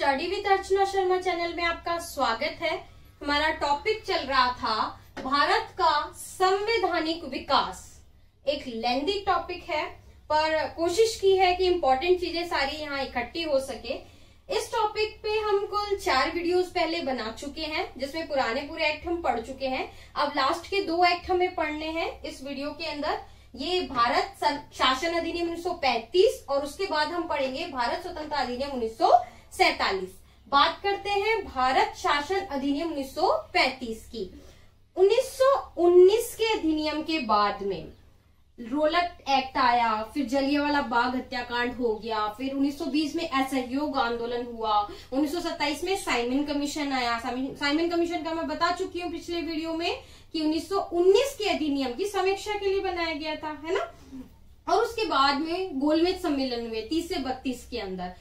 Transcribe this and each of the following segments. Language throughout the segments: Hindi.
Study with Archana Sharma channel में आपका स्वागत है। हमारा टॉपिक चल रहा था भारत का संवैधानिक विकास। एक लेंथी टॉपिक है पर कोशिश की है कि इंपॉर्टेंट चीजें सारी यहाँ इकट्ठी हो सके। इस टॉपिक पे हम कुल 4 वीडियोस पहले बना चुके हैं जिसमें पुराने पूरे एक्ट हम पढ़ चुके हैं। अब लास्ट के 2 एक्ट हमें पढ़ने हैं इस वीडियो के अंदर। ये भारत शासन अधिनियम 1935 और उसके बाद हम पढ़ेंगे भारत स्वतंत्रता अधिनियम 1947। बात करते हैं भारत शासन अधिनियम 1935 की। 1919 के अधिनियम के बाद में रोलक एक्ट आया, फिर जलियांवाला बाग हत्याकांड हो गया, फिर 1920 में असहयोग आंदोलन हुआ, 1927 में साइमन कमीशन आया। साइमन कमीशन का मैं बता चुकी हूँ पिछले वीडियो में कि 1919 के अधिनियम की समीक्षा के लिए बनाया गया था, है ना। और उसके बाद में गोलमेज सम्मेलन हुए 30 से 32 के अंदर।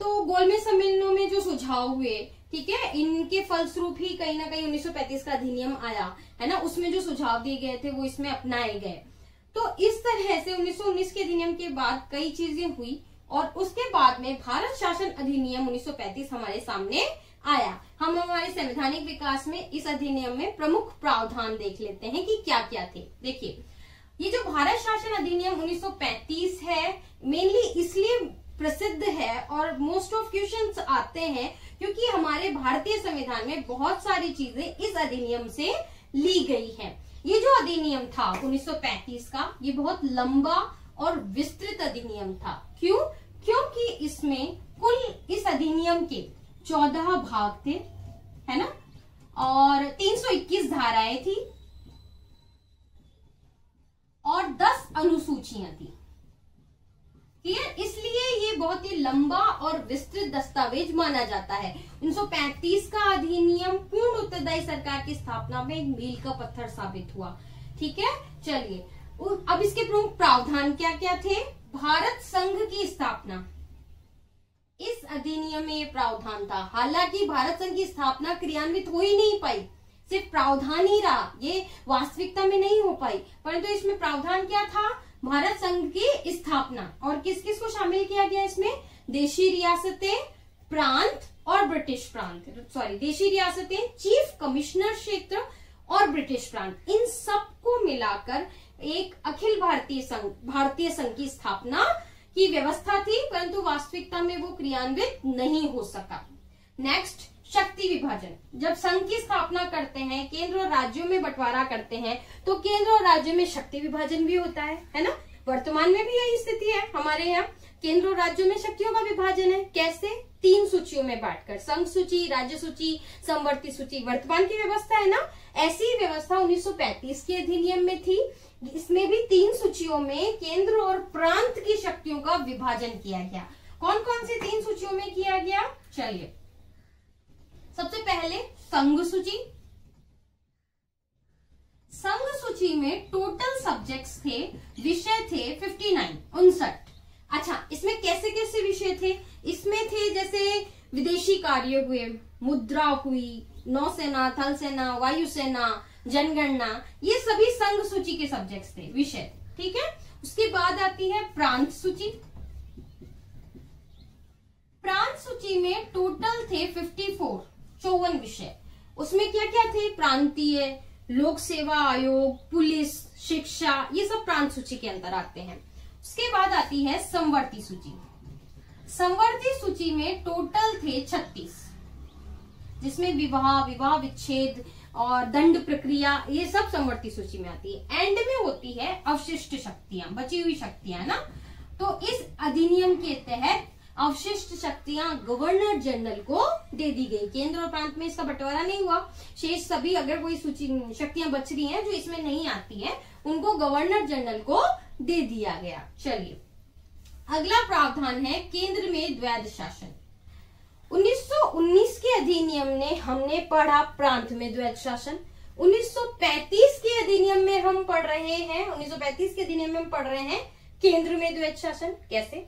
तो गोलमेज सम्मेलनों में जो सुझाव हुए, ठीक है, इनके फलस्वरूप ही कहीं ना कहीं 1935 का अधिनियम आया, है ना। उसमें जो सुझाव दिए गए थे वो इसमें अपनाए गए। तो इस तरह से 1919 के अधिनियम के बाद कई चीजें हुई और उसके बाद में भारत शासन अधिनियम 1935 हमारे सामने आया। हम हमारे संवैधानिक विकास में इस अधिनियम में प्रमुख प्रावधान देख लेते हैं कि क्या क्या थे। देखिए, ये जो भारत शासन अधिनियम 1935 है मेनली इसलिए प्रसिद्ध है और मोस्ट ऑफ क्वेश्चंस आते हैं क्योंकि हमारे भारतीय संविधान में बहुत सारी चीजें इस अधिनियम से ली गई हैं। ये जो अधिनियम था 1935 का, ये बहुत लंबा और विस्तृत अधिनियम था। क्यों? क्योंकि इसमें कुल इस अधिनियम के 14 भाग थे, है ना, और 321 धाराएं थी और 10 अनुसूचियां थी। क्लियर? इसलिए ये बहुत ही लंबा और विस्तृत दस्तावेज माना जाता है। 1935 का अधिनियम पूर्ण उत्तरदायी सरकार की स्थापना में एक मील का पत्थर साबित हुआ। ठीक है, चलिए अब इसके प्रमुख प्रावधान क्या क्या थे। भारत संघ की स्थापना, इस अधिनियम में ये प्रावधान था। हालांकि भारत संघ की स्थापना क्रियान्वित हो ही नहीं पाई, सिर्फ प्रावधान ही रहा, ये वास्तविकता में नहीं हो पाई, परंतु इसमें प्रावधान क्या था, भारत संघ की स्थापना। और किस किस को शामिल किया गया इसमें, देशी रियासतें, प्रांत और ब्रिटिश प्रांत, देशी रियासतें, चीफ कमिश्नर क्षेत्र और ब्रिटिश प्रांत, इन सबको मिलाकर एक अखिल भारतीय संघ की स्थापना की व्यवस्था थी, परंतु वास्तविकता में वो क्रियान्वित नहीं हो सका। नेक्स्ट, शक्ति विभाजन। जब संघ की स्थापना करते हैं, केंद्र और राज्यों में बंटवारा करते हैं, तो केंद्र और राज्यों में शक्ति विभाजन भी होता है ना। वर्तमान में भी यही स्थिति है हमारे यहाँ, केंद्र और राज्यों में शक्तियों का विभाजन है। कैसे? 3 सूचियों में बांटकर, संघ सूची, राज्य सूची, समवर्ती सूची। वर्तमान की व्यवस्था है ना, ऐसी व्यवस्था 1935 के अधिनियम में थी। इसमें भी 3 सूचियों में केंद्र और प्रांत की शक्तियों का विभाजन किया गया। कौन कौन से 3 सूचियों में किया गया, चलिए। सबसे पहले संघ सूची। संघ सूची में टोटल सब्जेक्ट्स थे, विषय थे 59। अच्छा, इसमें कैसे कैसे विषय थे, इसमें थे जैसे विदेशी कार्य हुए, मुद्रा हुई, नौसेना, थल सेना, वायुसेना, जनगणना, ये सभी संघ सूची के सब्जेक्ट्स थे, विषय। ठीक है, उसके बाद आती है प्रांत सूची। प्रांत सूची में टोटल थे 54 विषय। उसमें क्या क्या थे, प्रांतीय, लोक सेवा आयोग, पुलिस, शिक्षा, ये सब प्रांत सूची के अंदर आते हैं। उसके बाद आती है समवर्ती सूची। समवर्ती सूची में टोटल थे 36, जिसमें विवाह विच्छेद और दंड प्रक्रिया, ये सब समवर्ती सूची में आती है। एंड में होती है अवशिष्ट शक्तियां, बची हुई शक्तियां ना। तो इस अधिनियम के तहत अवशिष्ट शक्तियां गवर्नर जनरल को दे दी गई। केंद्र और प्रांत में इसका बंटवारा नहीं हुआ, शेष सभी अगर कोई सूची शक्तियां बच रही हैं जो इसमें नहीं आती हैं, उनको गवर्नर जनरल को दे दिया गया। चलिए, अगला प्रावधान है केंद्र में द्वैध शासन। 1919 के अधिनियम ने हमने पढ़ा प्रांत में द्वैध शासन। 1935 के अधिनियम में हम पढ़ रहे हैं, 1935 के अधिनियम में हम पढ़ रहे हैं केंद्र में द्वैध शासन। कैसे?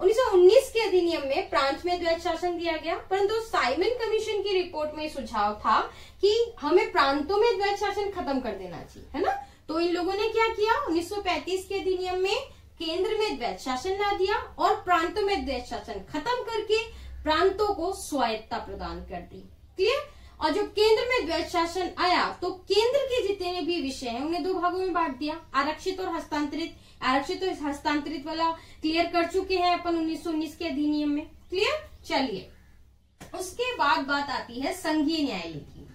1919 के अधिनियम में प्रांत में द्वैध शासन दिया गया, परंतु साइमन कमीशन की रिपोर्ट में सुझाव था कि हमें प्रांतों में द्वैध शासन खत्म कर देना चाहिए, है ना। तो इन लोगों ने क्या किया, 1935 के अधिनियम में केंद्र में द्वैध शासन ला दिया और प्रांतों में द्वैध शासन खत्म करके प्रांतों को स्वायत्ता प्रदान कर दी। क्लियर। और जब केंद्र में द्वैध शासन आया तो केंद्र के जितने भी विषय हैं उन्हें दो भागों में बांट दिया, आरक्षित और हस्तांतरित। आरक्षित और हस्तांतरित वाला क्लियर कर चुके हैं अपन 1919 के अधिनियम में। क्लियर। चलिए, उसके बाद बात आती है संघीय न्यायालय की।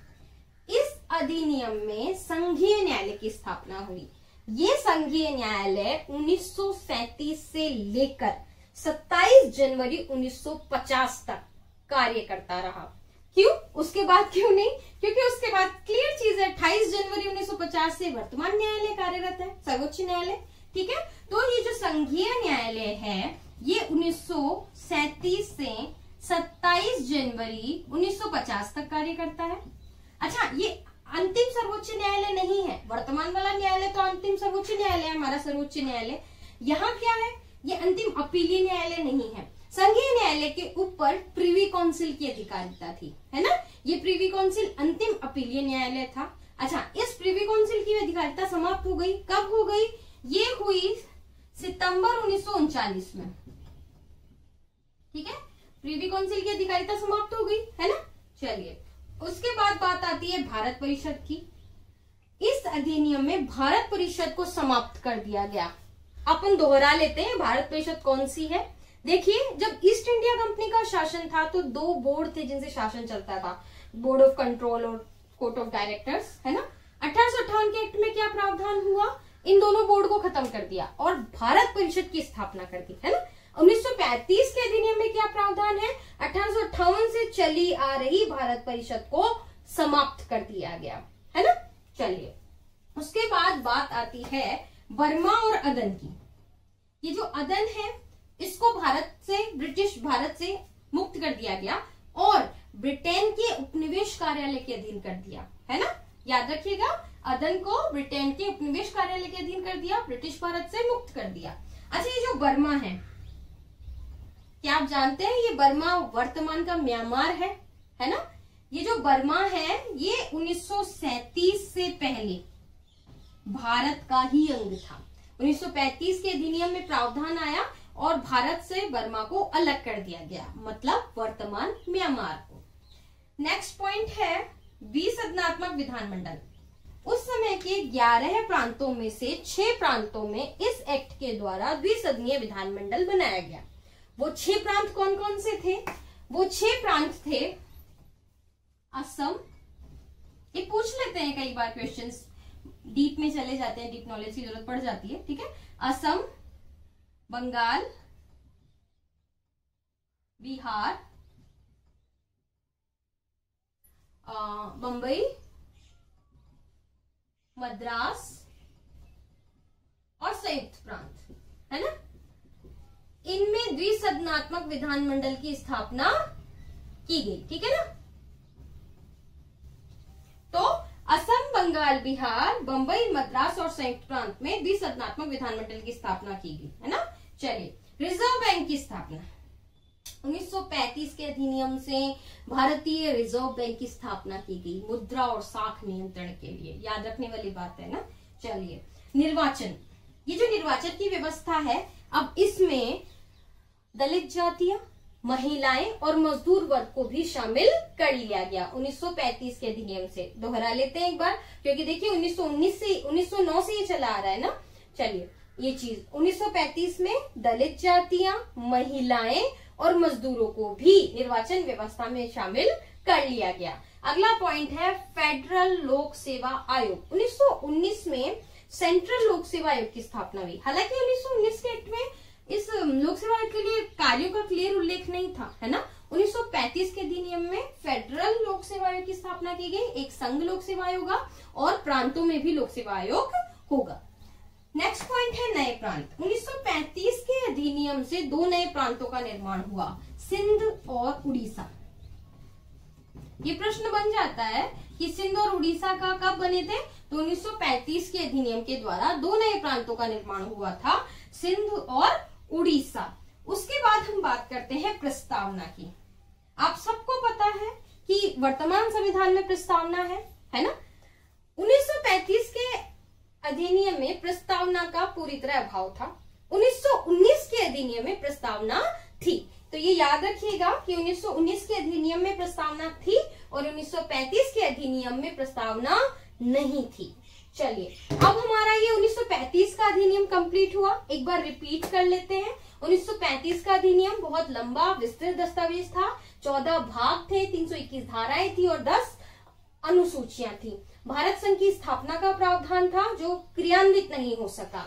इस अधिनियम में संघीय न्यायालय की स्थापना हुई। ये संघीय न्यायालय 1937 से लेकर 27 जनवरी 1950 तक कार्य करता रहा। क्यों? उसके बाद क्यों नहीं? क्योंकि उसके बाद क्लियर चीज है, 28 जनवरी 1950 से वर्तमान न्यायालय कार्यरत है, सर्वोच्च न्यायालय। ठीक है। तो ये जो संघीय न्यायालय है ये 1937 से 27 जनवरी 1950 तक कार्य करता है। अच्छा, ये अंतिम सर्वोच्च न्यायालय नहीं है। वर्तमान वाला न्यायालय तो अंतिम सर्वोच्च न्यायालय है, हमारा सर्वोच्च न्यायालय। यहाँ क्या है? ये अंतिम अपीलीय न्यायालय नहीं है। संघीय न्यायालय के ऊपर प्रिवी काउंसिल की अधिकारिता थी, है ना। ये प्रिवी काउंसिल अंतिम अपीलीय न्यायालय था। अच्छा, इस प्रिवी काउंसिल की अधिकारिता समाप्त हो गई। कब हो गई? ये हुई सितंबर 1939 में। ठीक है। प्रिवी काउंसिल की अधिकारिता समाप्त हो गई, है ना। चलिए, उसके बाद बात आती है भारत परिषद की। इस अधिनियम में भारत परिषद को समाप्त कर दिया गया। अपन दोहरा लेते हैं, भारत परिषद कौन सी है। देखिए, जब ईस्ट इंडिया कंपनी का शासन था तो दो बोर्ड थे जिनसे शासन चलता था, बोर्ड ऑफ कंट्रोल और कोर्ट ऑफ डायरेक्टर्स, है ना। 1858 के एक्ट में क्या प्रावधान हुआ? इन दोनों बोर्ड को खत्म कर दिया और भारत परिषद की स्थापना कर दी, है ना। 1935 के अधिनियम में क्या प्रावधान है? 1858 से चली आ रही भारत परिषद को समाप्त कर दिया गया, है ना। चलिए, उसके बाद बात आती है बर्मा और अदन की। ये जो अदन है इसको ब्रिटिश भारत से मुक्त कर दिया गया और ब्रिटेन के उपनिवेश कार्यालय के अधीन कर दिया, है ना। याद रखिएगा, अदन को ब्रिटेन के उपनिवेश कार्यालय के अधीन कर दिया, ब्रिटिश भारत से मुक्त कर दिया। अच्छा, ये जो बर्मा है, क्या आप जानते हैं ये बर्मा वर्तमान का म्यांमार है ना। ये जो बर्मा है ये 1937 से पहले भारत का ही अंग था। 1935 के अधिनियम में प्रावधान आया और भारत से बर्मा को अलग कर दिया गया, मतलब वर्तमान म्यांमार को। नेक्स्ट पॉइंट है द्विसदनात्मक विधानमंडल। उस समय के 11 प्रांतों में से 6 प्रांतों में इस एक्ट के द्वारा द्विसदनीय विधानमंडल बनाया गया। वो 6 प्रांत कौन कौन से थे? वो 6 प्रांत थे असम, ये पूछ लेते हैं कई बार क्वेश्चंस, डीप में चले जाते हैं, डीप नॉलेज की जरूरत पड़ जाती है। ठीक है। असम, बंगाल, बिहार, बंबई, मद्रास और संयुक्त प्रांत, है ना। इनमें द्विसदनात्मक विधानमंडल की स्थापना की गई। ठीक है ना। तो असम, बंगाल, बिहार, बंबई, मद्रास और संयुक्त प्रांत में द्विसदनात्मक विधानमंडल की स्थापना की गई, है ना। चलिए, रिजर्व बैंक की स्थापना 1935 के अधिनियम से भारतीय रिजर्व बैंक की स्थापना की गई, मुद्रा और साख नियंत्रण के लिए। याद रखने वाली बात है ना। चलिए, निर्वाचन। ये जो निर्वाचन की व्यवस्था है, अब इसमें दलित जातियां, महिलाएं और मजदूर वर्ग को भी शामिल कर लिया गया 1935 के अधिनियम से। दोहरा लेते हैं एक बार, क्योंकि देखिए 1909 से ये चला आ रहा है ना। चलिए, ये चीज 1935 में दलित जातियां, महिलाएं और मजदूरों को भी निर्वाचन व्यवस्था में शामिल कर लिया गया। अगला पॉइंट है फेडरल लोक सेवा आयोग। 1919 में सेंट्रल लोक सेवा आयोग की स्थापना हुई। हालांकि 1919 के एक्ट में इस लोक सेवा आयोग के लिए कार्यों का क्लियर उल्लेख नहीं था, है ना। 1935 के अधिनियम में फेडरल लोक सेवा आयोग की स्थापना की गई। एक संघ लोक सेवा आयोग और प्रांतों में भी लोक सेवा आयोग होगा। नेक्स्ट पॉइंट है नए प्रांत। 1935 के अधिनियम से 2 नए प्रांतों का निर्माण हुआ, सिंध और उड़ीसा। ये प्रश्न बन जाता है कि सिंध और उड़ीसा का कब बने थे? तो 1935 के अधिनियम के द्वारा 2 नए प्रांतों का निर्माण हुआ था, सिंध और उड़ीसा। उसके बाद हम बात करते हैं प्रस्तावना की। आप सबको पता है कि वर्तमान संविधान में प्रस्तावना है ना। 1935 के अधिनियम में प्रस्तावना का पूरी तरह अभाव था। 1919 के अधिनियम में प्रस्तावना थी। तो ये याद रखिएगा कि 1919 के अधिनियम में प्रस्तावना थी और 1935 के अधिनियम में प्रस्तावना नहीं थी। चलिए, अब हमारा ये 1935 का अधिनियम कंप्लीट हुआ। एक बार रिपीट कर लेते हैं। 1935 का अधिनियम बहुत लंबा विस्तृत दस्तावेज था। 14 भाग थे, 321 धाराएं थी और 10 अनुसूचियां थी। भारत संघ की स्थापना का प्रावधान था जो क्रियान्वित नहीं हो सका।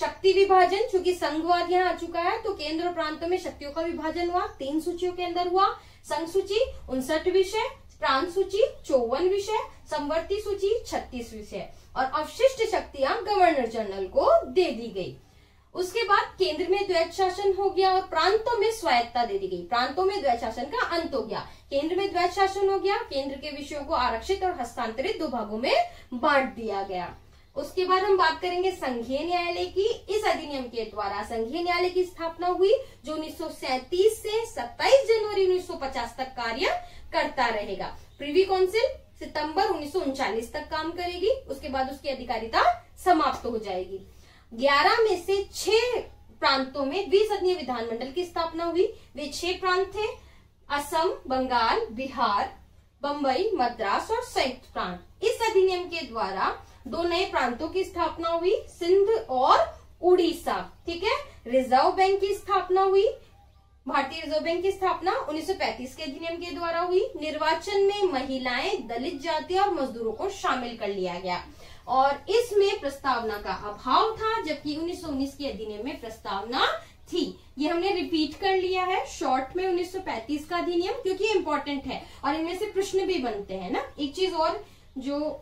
शक्ति विभाजन, चूंकि संघवाद यहाँ आ चुका है तो केंद्र और प्रांतों में शक्तियों का विभाजन हुआ, 3 सूचियों के अंदर हुआ। संघ सूची 59 विषय, प्रांत सूची 54 विषय, समवर्ती सूची 36 विषय और अवशिष्ट शक्तियां गवर्नर जनरल को दे दी गई। उसके बाद केंद्र में द्वैत शासन हो गया और प्रांतों में स्वायत्ता दे दी गई। प्रांतों में द्वैत शासन का अंत हो गया, केंद्र में द्वैत शासन हो गया। केंद्र के विषयों को आरक्षित और हस्तांतरित 2 भागों में बांट दिया गया। उसके बाद हम बात करेंगे संघीय न्यायालय की। इस अधिनियम के द्वारा संघीय न्यायालय की स्थापना हुई जो 1937 से 27 जनवरी 1950 तक कार्य करता रहेगा। प्रिवी काउंसिल सितंबर 1939 तक काम करेगी, उसके बाद उसकी अधिकारिता समाप्त हो जाएगी। 11 में से 6 प्रांतों में द्विसदनीय विधानमंडल की स्थापना हुई। वे 6 प्रांत थे, असम, बंगाल, बिहार, बंबई, मद्रास और संयुक्त प्रांत। इस अधिनियम के द्वारा 2 नए प्रांतों की स्थापना हुई, सिंध और उड़ीसा। ठीक है। रिजर्व बैंक की स्थापना हुई। भारतीय रिजर्व बैंक की स्थापना 1935 के अधिनियम के द्वारा हुई। निर्वाचन में महिलाएं, दलित जाति और मजदूरों को शामिल कर लिया गया और इसमें प्रस्तावना का अभाव था, जबकि 1919 के अधिनियम में प्रस्तावना थी। ये हमने रिपीट कर लिया है शॉर्ट में 1935 का अधिनियम, क्योंकि इम्पोर्टेंट है और इनमें से प्रश्न भी बनते हैं ना। एक चीज और जो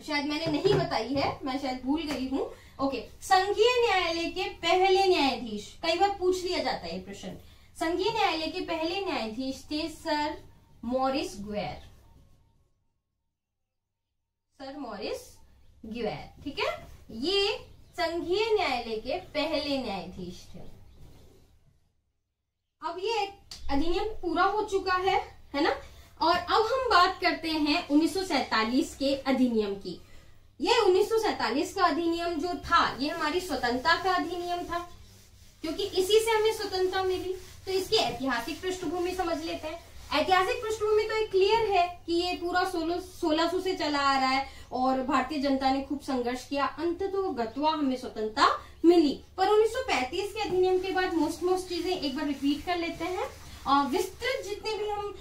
शायद मैंने नहीं बताई है, मैं शायद भूल गई हूँ। ओके, संघीय न्यायालय के पहले न्यायाधीश, कई बार पूछ लिया जाता है प्रश्न। संघीय न्यायालय के पहले न्यायाधीश थे सर मॉरिस ग्वेर। सर मॉरिस ग्वेर, ठीक है। ये संघीय न्यायालय के पहले न्यायाधीश थे। अब ये अधिनियम पूरा हो चुका है ना। और अब हम बात करते हैं 1947 के अधिनियम की। ये 1947 का अधिनियम जो था ये हमारी स्वतंत्रता का अधिनियम था, क्योंकि इसी से हमें स्वतंत्रता मिली। तो इसकी ऐतिहासिक पृष्ठभूमि समझ लेते हैं। ऐतिहासिक पृष्ठभूमि तो एक क्लियर है कि ये पूरा 1600 से चला आ रहा है और भारतीय जनता ने खूब संघर्ष किया, अंततः गत्वा हमें स्वतंत्रता मिली। पर 1935 के अधिनियम के बाद मोस्ट चीजें एक बार रिपीट कर लेते हैं। विस्तृत जितने भी हम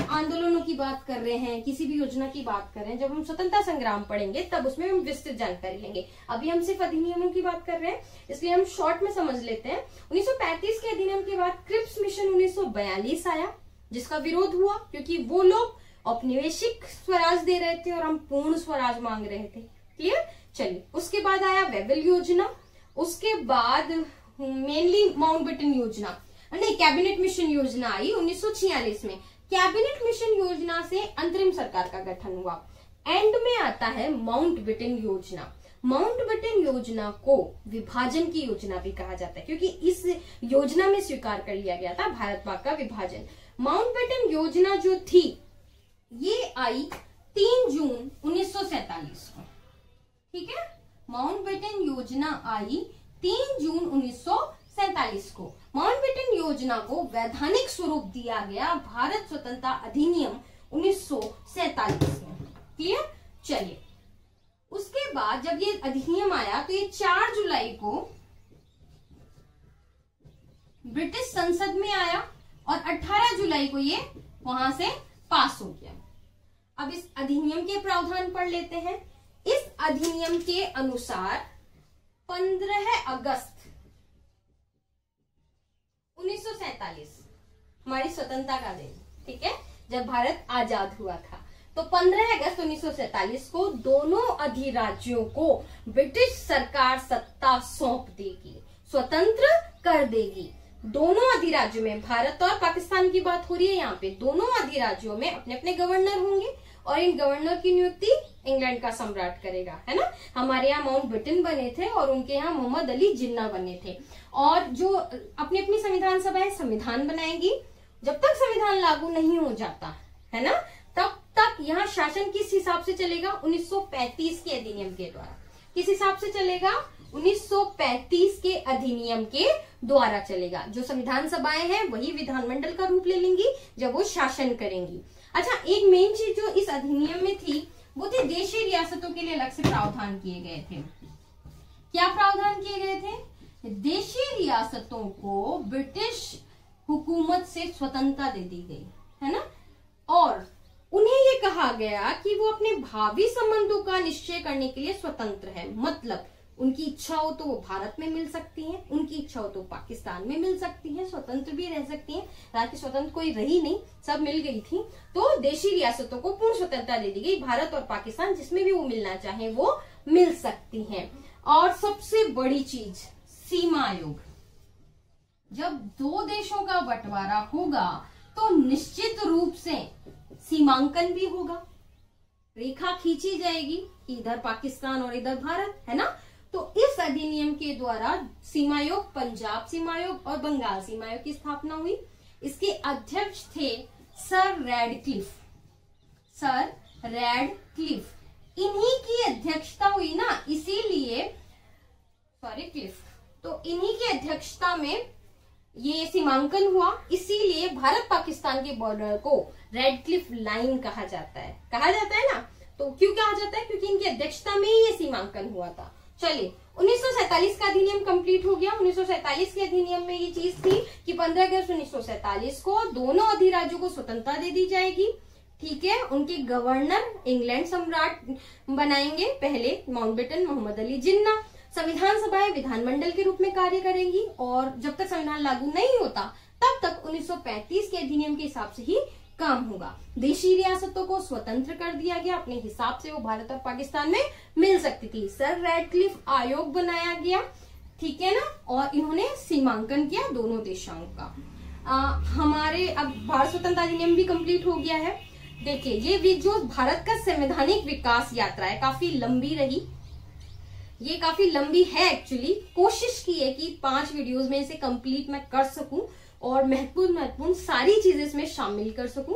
आंदोलनों की बात कर रहे हैं, किसी भी योजना की बात कर रहे हैं, जब हम स्वतंत्रता संग्राम पढ़ेंगे तब उसमें हम विस्तृत जानकारी लेंगे। अभी हम सिर्फ अधिनियमों की बात कर रहे हैं, इसलिए हम शॉर्ट में समझ लेते हैं। 1935 के अधिनियम के बाद क्रिप्स मिशन 1942 आया, जिसका विरोध हुआ क्योंकि वो लोग औपनिवेशिक स्वराज दे रहे थे और हम पूर्ण स्वराज मांग रहे थे। क्लियर। चलिए, उसके बाद आया वेबल योजना। उसके बाद मेनली माउंटबेटन योजना, नहीं, कैबिनेट मिशन योजना आई 1946 में। कैबिनेट मिशन योजना से अंतरिम सरकार का गठन हुआ। एंड में आता है माउंटबेटन योजना। माउंटबेटन योजना को विभाजन की योजना भी कहा जाता है, क्योंकि इस योजना में स्वीकार कर लिया गया था भारत पाक का विभाजन। माउंटबेटन योजना जो थी ये आई 3 जून 1947 को। ठीक है। माउंटबेटन योजना आई 3 जून 1947 को। माउंटबेटन योजना को वैधानिक स्वरूप दिया गया भारत स्वतंत्रता अधिनियम 1947 में। क्लियर। चलिए, उसके बाद जब ये अधिनियम आया तो ये 4 जुलाई को ब्रिटिश संसद में आया और 18 जुलाई को ये वहां से पास हो गया। अब इस अधिनियम के प्रावधान पढ़ लेते हैं। इस अधिनियम के अनुसार 15 अगस्त 1947 हमारी स्वतंत्रता का दिन, ठीक है, जब भारत आजाद हुआ था, तो 15 अगस्त 1947 को दोनों अधिराज्यों को ब्रिटिश सरकार सत्ता सौंप देगी, स्वतंत्र कर देगी। दोनों अधिराज्यों में, भारत और पाकिस्तान की बात हो रही है यहाँ पे, दोनों अधिराज्यों में अपने अपने गवर्नर होंगे और इन गवर्नर की नियुक्ति इंग्लैंड का सम्राट करेगा, है ना। हमारे यहाँ माउंटबेटन बने थे और उनके यहाँ मोहम्मद अली जिन्ना बने थे। और जो अपनी अपनी संविधान सभाएं संविधान बनाएंगी, जब तक संविधान लागू नहीं हो जाता है ना, तब तक यहाँ शासन किस हिसाब से चलेगा, 1935 के अधिनियम के द्वारा। किस हिसाब से चलेगा, 1935 के अधिनियम के द्वारा चलेगा। जो संविधान सभाएं हैं वही विधानमंडल का रूप ले लेंगी जब वो शासन करेंगी। अच्छा, एक मेन चीज जो इस अधिनियम में थी वो थे देशी रियासतों के लिए अलग से प्रावधान किए गए थे। क्या प्रावधान किए गए थे? देशी रियासतों को ब्रिटिश हुकूमत से स्वतंत्रता दे दी गई है ना, और उन्हें ये कहा गया कि वो अपने भावी संबंधों का निश्चय करने के लिए स्वतंत्र है। मतलब उनकी इच्छा हो तो वो भारत में मिल सकती हैं, उनकी इच्छा हो तो पाकिस्तान में मिल सकती हैं, स्वतंत्र भी रह सकती हैं। हालांकि स्वतंत्र कोई रही नहीं, सब मिल गई थी। तो देशी रियासतों को पूर्ण स्वतंत्रता दे दी गई। भारत और पाकिस्तान जिसमें भी वो मिलना चाहे वो मिल सकती हैं। और सबसे बड़ी चीज, सीमा आयोग। जब दो देशों का बंटवारा होगा तो निश्चित रूप से सीमांकन भी होगा, रेखा खींची जाएगी कि इधर पाकिस्तान और इधर भारत, है ना। तो इस अधिनियम के द्वारा सीमायोग, पंजाब सीमायोग और बंगाल सीमायोग की स्थापना हुई। इसके अध्यक्ष थे सर रैडक्लिफ। सर रैडक्लिफ, इन्हीं की अध्यक्षता हुई ना, इसीलिए क्लिफ, तो इन्हीं की अध्यक्षता में ये सीमांकन हुआ। इसीलिए भारत पाकिस्तान के बॉर्डर को रेडक्लिफ लाइन कहा जाता है ना। तो क्यों कहा जाता है? क्योंकि इनकी अध्यक्षता में ही ये सीमांकन हुआ था। चलिए, 1947 का अधिनियम कंप्लीट हो गया। 1947 के अधिनियम में ये चीज थी कि 15 अगस्त 1947 को दोनों अधिराज्यों को स्वतंत्रता दे दी जाएगी। ठीक है, उनके गवर्नर इंग्लैंड सम्राट बनाएंगे पहले माउंटबेटन मोहम्मद अली जिन्ना। संविधान सभाएं विधानमंडल के रूप में कार्य करेंगी और जब तक संविधान लागू नहीं होता तब तक 1935 के अधिनियम के हिसाब से ही काम होगा। देशी रियासतों को स्वतंत्र कर दिया गया, अपने हिसाब से वो भारत और पाकिस्तान में मिल सकती थी। सर रैडक्लिफ आयोग बनाया गया, ठीक है ना, और इन्होंने सीमांकन किया दोनों देशों का। हमारे अब भारत स्वतंत्रता अधिनियम भी कंप्लीट हो गया है। देखिए, ये जो भारत का संवैधानिक विकास यात्रा है काफी लंबी रही, ये काफी लंबी है एक्चुअली। कोशिश की है कि 5 वीडियोस में इसे कंप्लीट मैं कर सकूं और महत्वपूर्ण सारी चीजें इसमें शामिल कर सकूं।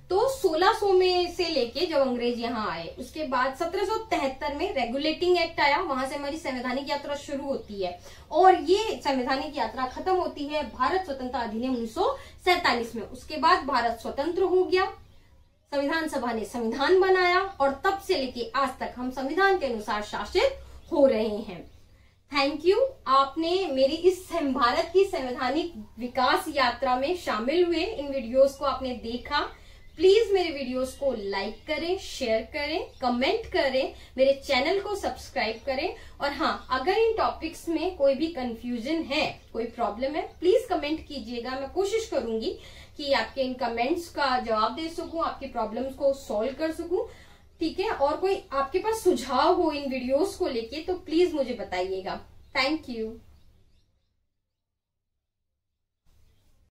तो 1600 में से लेके जब अंग्रेज यहाँ आए, उसके बाद 1773 में रेगुलेटिंग एक्ट आया, वहां से हमारी संवैधानिक यात्रा शुरू होती है और ये संवैधानिक यात्रा खत्म होती है भारत स्वतंत्रता अधिनियम 1947 में। उसके बाद भारत स्वतंत्र हो गया, संविधान सभा ने संविधान बनाया और तब से लेके आज तक हम संविधान के अनुसार शासित हो रहे हैं। थैंक यू, आपने मेरी इस भारत की संवैधानिक विकास यात्रा में शामिल हुए, इन वीडियोस को आपने देखा। प्लीज मेरे वीडियोस को लाइक करें, शेयर करें, कमेंट करें, मेरे चैनल को सब्सक्राइब करें। और हाँ, अगर इन टॉपिक्स में कोई भी कंफ्यूजन है, कोई प्रॉब्लम है, प्लीज कमेंट कीजिएगा। मैं कोशिश करूंगी कि आपके इन कमेंट्स का जवाब दे सकूं, आपकी प्रॉब्लम्स को सॉल्व कर सकूं। ठीक है, और कोई आपके पास सुझाव हो इन वीडियोस को लेके तो प्लीज मुझे बताइएगा। Thank you.